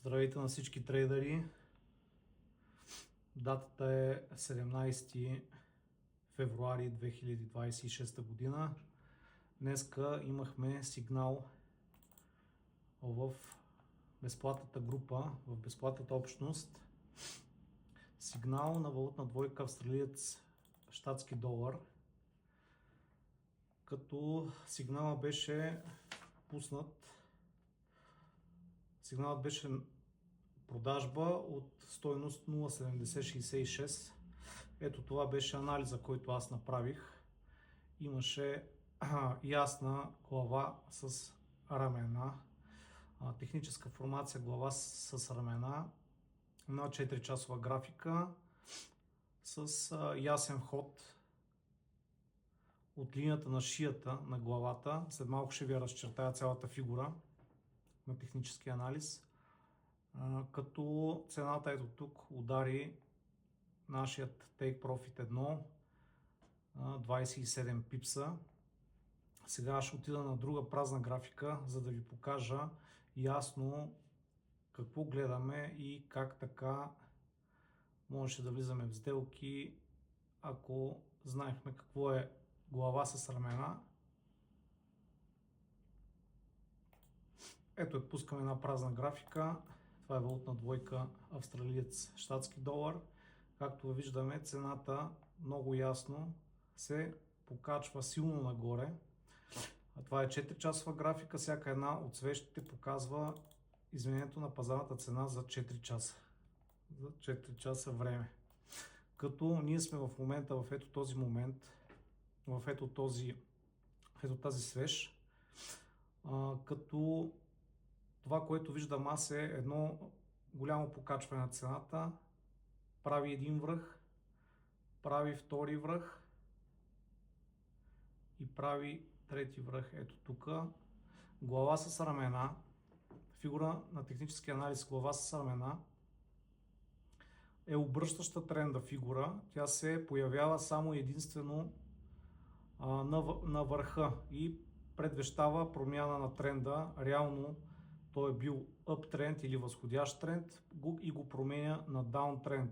Здравейте на всички трейдери. Датата е 17 февруари 2026 година. Днеска имахме сигнал в безплатната група, в безплатната общност. Сигнал на валутна двойка австралиец щатски долар. Като сигналът беше пуснат. Сигналът беше продажба от стойност 0,7066. Ето това беше анализа, който аз направих. Имаше ясна глава с рамена, техническа формация глава с рамена на 4-часова графика с ясен ход от линията на шията на главата. След малко ще ви разчертая цялата фигура на технически анализ. Като цената ето тук удари нашият Take Profit 1 27 пипса. Сега ще отида на друга празна графика, за да ви покажа ясно какво гледаме и как така можеше да влизаме в сделки, ако знаехме какво е глава с рамена. Ето пускаме една празна графика. Това е валутна двойка австралиец щатски долар. Както виждаме, цената много ясно се покачва силно нагоре. Това е 4-часова графика. Всяка една от свещите показва изменението на пазарната цена за 4 часа. За 4 часа време. Като ние сме в момента, в ето този момент, в ето тази свеж, като това, което виждам аз е едно голямо покачване на цената, прави един връх, прави втори връх и прави трети връх. Ето тук. Глава с рамена, фигура на технически анализ, глава с рамена е обръщаща тренда фигура. Тя се появява само единствено на върха и предвещава промяна на тренда. Реално той е бил uptrend или възходящ тренд и го променя на downtrend.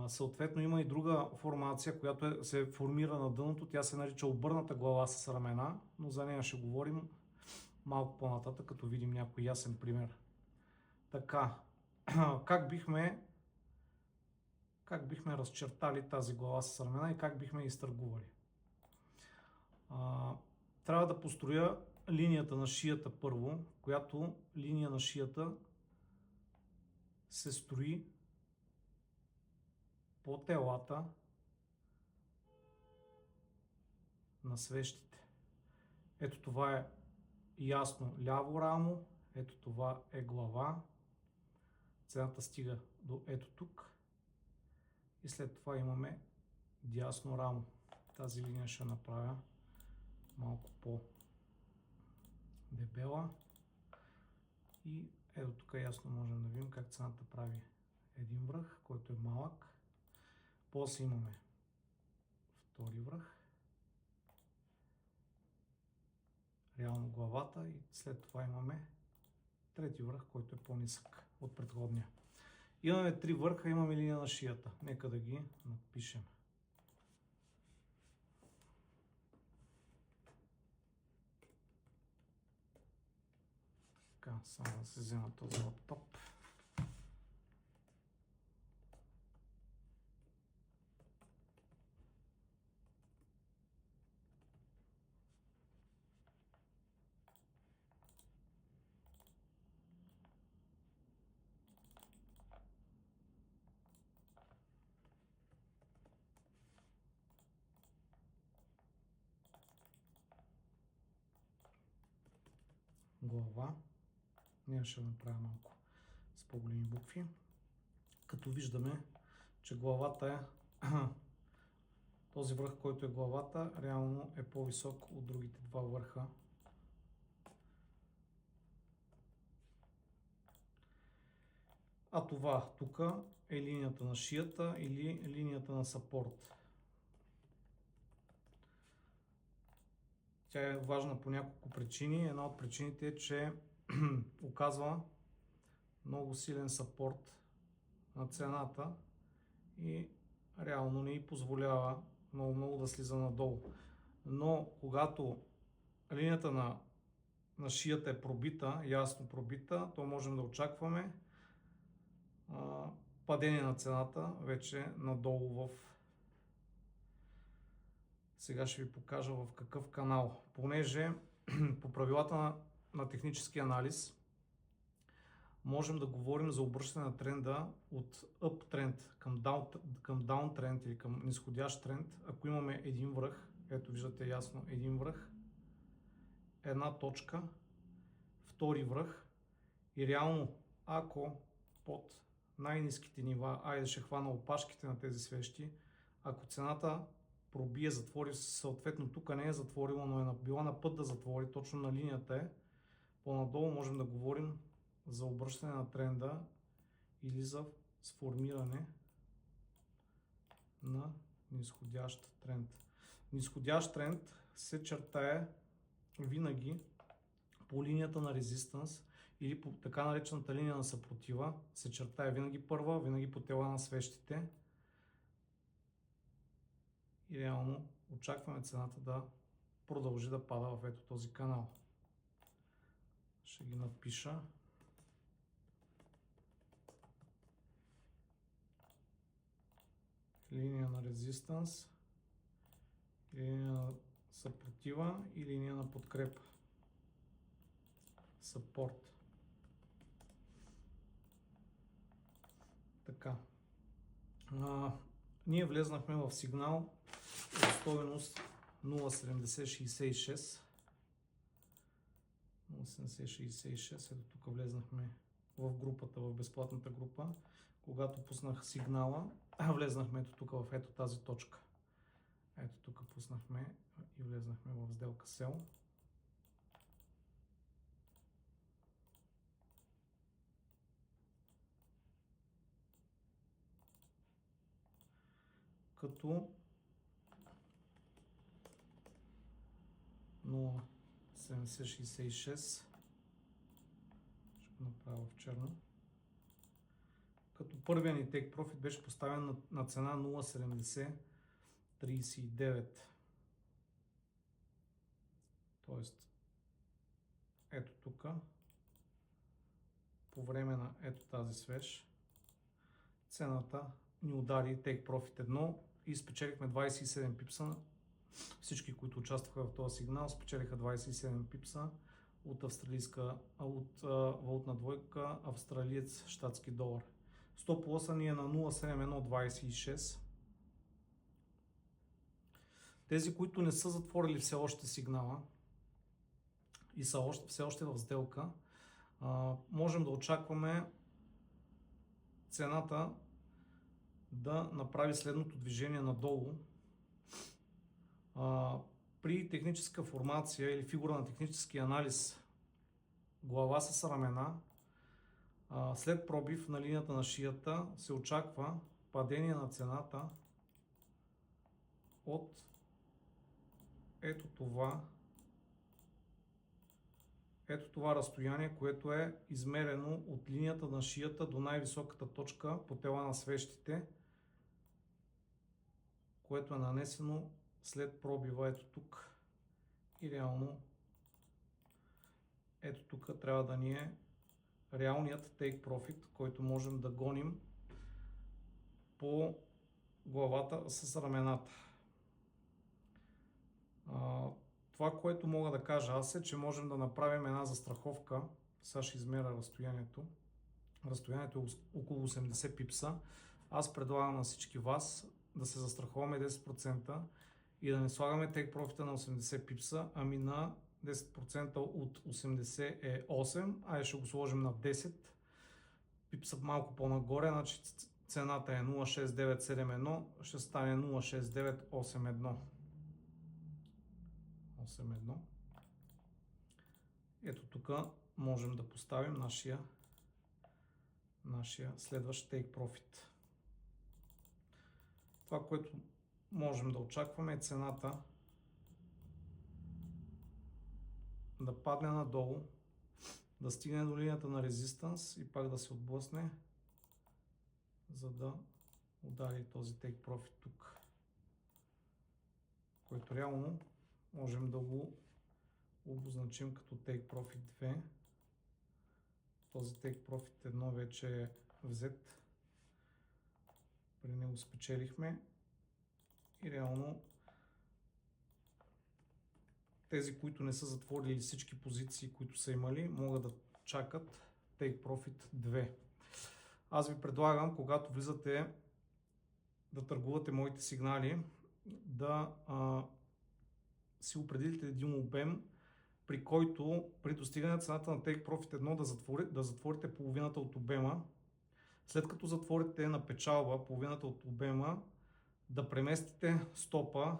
Съответно има и друга формация, която се формира на дъното. Тя се нарича обърната глава с рамена, но за нея ще говорим малко по-нататък, като видим някой ясен пример. Така, как бихме разчертали тази глава с рамена и как бихме изтъргували? Трябва да построя линията на шията първо, която линия на шията се строи по телата на свещите. Ето това е ясно ляво рамо, ето това е глава. Цената стига до ето тук и след това имаме дясно рамо. Тази линия ще направя малко по-дебела и ето тук ясно можем да видим как цената прави един връх, който е малък. После имаме втори връх, реално главата, и след това имаме трети връх, който е по-нисък от предходния. Имаме три върха, имаме линия на шията. Нека да ги напишем. Така, само да се взема този лаптоп. Глава. Ние ще направя малко с по-големи букви. Като виждаме, че главата е този връх, който е главата, реално е по-висок от другите два върха. А това тук е линията на шията или линията на сапорт. Тя е важна по няколко причини. Една от причините е, че оказва много силен съпорт на цената и реално не й позволява много да слиза надолу. Но когато линията на шията е пробита, ясно пробита, то можем да очакваме падение на цената вече надолу Сега ще ви покажа в какъв канал. Понеже по правилата на технически анализ можем да говорим за обръщане на тренда от uptrend към downtrend или към нисходящ тренд, ако имаме един връх, ето виждате ясно един връх, една точка, втори връх и реално ако под най-ниските нива, айде ще хвана опашките на тези свещи, ако цената пробие, затвори, съответно тук не е затворила, но е била на път да затвори, точно на линията е, по-надолу можем да говорим за обръщане на тренда или за сформиране на нисходящ тренд. Нисходящ тренд се чертае винаги по линията на резистанс или по така наречената линия на съпротива. Се чертае винаги първа, винаги по тела на свещите. И реално очакваме цената да продължи да пада в ето този канал. Ще ги напиша. Линия на резистанс, линия на съпротива и линия на подкрепа. Съпорт. Така. Ние влезнахме в сигнал от стойност 0,7066. 0,7066. Ето тук влезнахме в групата, в безплатната група. Когато пуснах сигнала, влезнахме ето тук в ето тази точка. Ето тук пуснахме и влезнахме в сделка Sell. Като 0,7066 ще го направя в черно. Като първият ни take profit беше поставен на цена 0,7039. Тоест, ето тук, по време на ето тази свеж, цената ни удари take profit 1 и спечелихме 27 пипса. Всички, които участваха в този сигнал, спечелиха 27 пипса от валутна двойка австралиец щатски долар. Стоп лоса ни е на 0,7126. Тези, които не са затворили все още сигнала и са все още в сделка, можем да очакваме цената да направи следното движение надолу. При техническа формация или фигура на технически анализ глава с рамена, след пробив на линията на шията се очаква падение на цената от ето това разстояние, което е измерено от линията на шията до най-високата точка по тела на свещите, което е нанесено след пробива ето тук. И реално ето тук трябва да ни е реалният take profit, който можем да гоним по главата с рамената. Това, което мога да кажа аз е, че можем да направим една застраховка. Сега ще измеря разстоянието. Разстоянието е около 80 пипса. Аз предлагам на всички вас да се застраховаме 10% и да не слагаме take profit на 80 пипса, ами на 10% от 80 е 8, а ще го сложим на 10 пипса малко по-нагоре, значи цената е 0,6971, ще стане 0,6981. 8,1. Ето тук можем да поставим нашия следващ take profit. Това, което можем да очакваме е цената да падне надолу да стигне до линията на резистанс и пак да се отблъсне, за да удари този take profit тук, който реално можем да го обозначим като take profit 2. Този take profit 1 вече е взет, при него спечелихме и реално тези, които не са затворили всички позиции, които са имали, могат да чакат take profit 2. Аз ви предлагам, когато влизате да търгувате моите сигнали, да си определите един обем, при който при достигане на цената на take profit 1 да затворите половината от обема. След като затворите на печалба половината от обема, да преместите стопа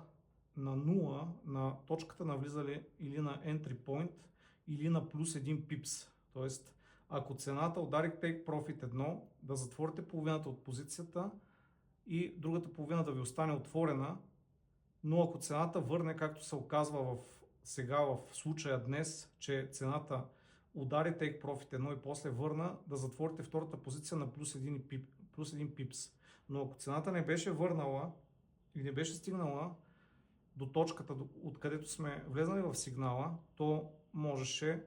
на 0 на точката на влизане или на entry point или на плюс 1 пипс. Тоест, ако цената удари take profit 1, да затворите половината от позицията и другата половина да ви остане отворена, но ако цената върне, както се оказва сега в случая днес, че цената удари take profit 1 и после върна, да затворите втората позиция на плюс 1 пипс. Но ако цената не беше върнала и не беше стигнала до точката, откъдето сме влезнали в сигнала, то можеше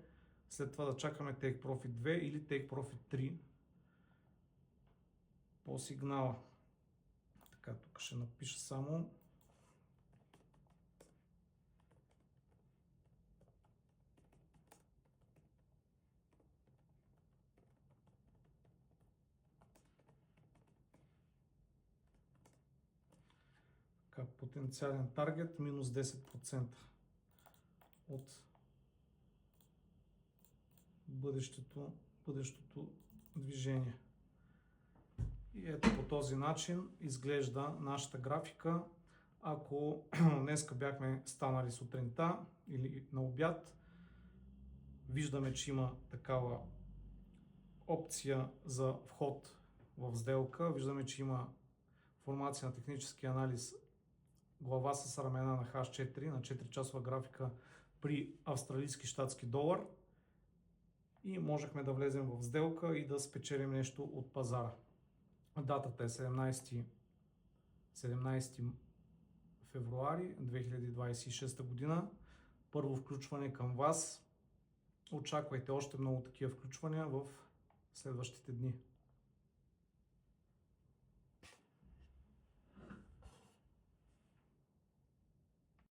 след това да чакаме take profit 2 или take profit 3 по сигнала. Така, тук ще напиша само потенциален таргет минус 10% от бъдещото движение. И ето по този начин изглежда нашата графика. Ако днеска бяхме станали сутринта или на обяд, виждаме, че има такава опция за вход в сделка. Виждаме, че има формация на технически анализ, глава с рамена на H4 на 4-часова графика при австралийски щатски долар и можехме да влезем в сделка и да спечелим нещо от пазара. Датата е 17 февруари 2026 година. Първо включване към вас. Очаквайте още много такива включвания в следващите дни.